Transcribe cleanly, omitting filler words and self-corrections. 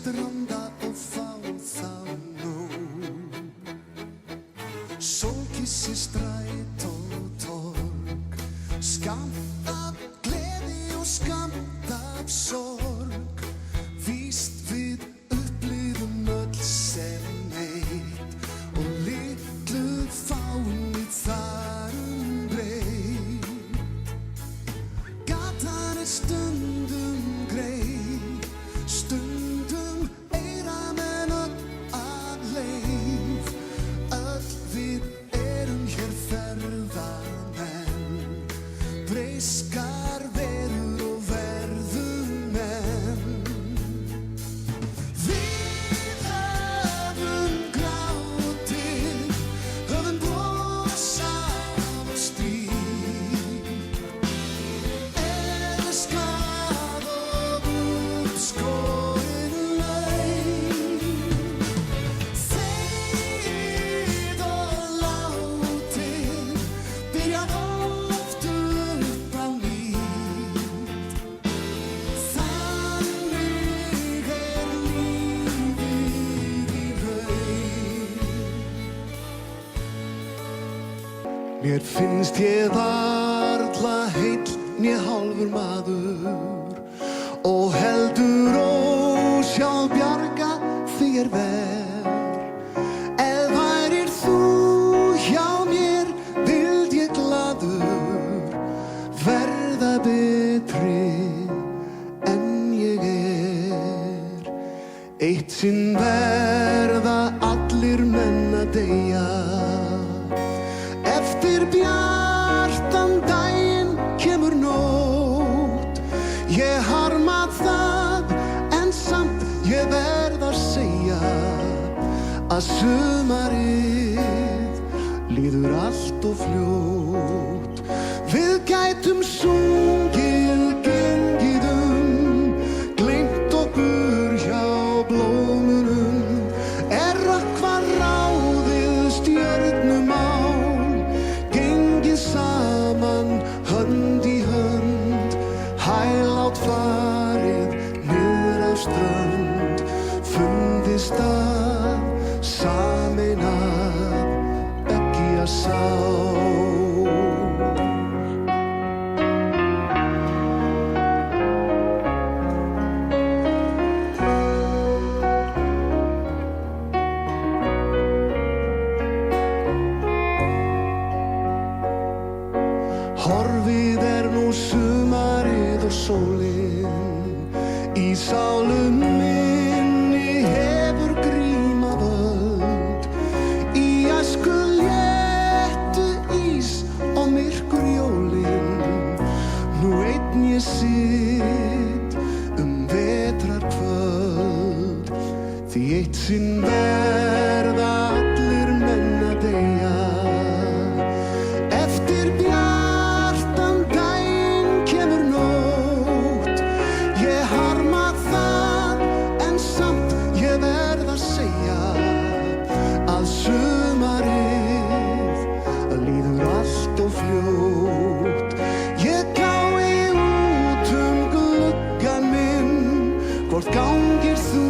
stranda og fá það nóg. Sólkissi stræt og torg, skammt af gleði og skammt af sorg. Víst við upplifum öll sem eitt og litlu fáum þar breytt. Gatan stundum greið, stundum eira menn öll að leið. Öll við erum hér ferðamenn, breyskar verur og verðumenn. Við höfum grátið, höfum brosað og stríð, elskað og uppskorin laun. Þegið og látið, byrjað oft upp á nýtt. Þannig lífið í raun. Mér finnst ég varla heill né hálfur maður og heldur ósjálf bjarga þér ver. Ef værir þú hjá mér vild ég glaður verða betri en ég er. Eitt sinn verða allir menn að deyja, eftir bjartan daginn kemur nótt. Ég harma það en samt ég verð að segja að sumarið líður allt of fljótt. Við gætum sungið, gengið gleymt okkur hjá blómunum. Rökkva ráðið stjörnumál, gengið saman hönd í hönd. Hælátt farið niður á strönd, fundið stað, sameinað beggja sál. Horfið nú sumarið og sólin, í sálu minni hefur gríma völd. Í æsku léttu ís og myrkur jólin, nú einn ég sitt vetrarkvöld. Því eitt sinn verða allir menn að deyja, eftir bjartan daginn kemur nótt. Ég harma það en samt ég verð að segja að sumarið líður allt of fljótt. Ég gái út gluggann minn, hvort gangir þú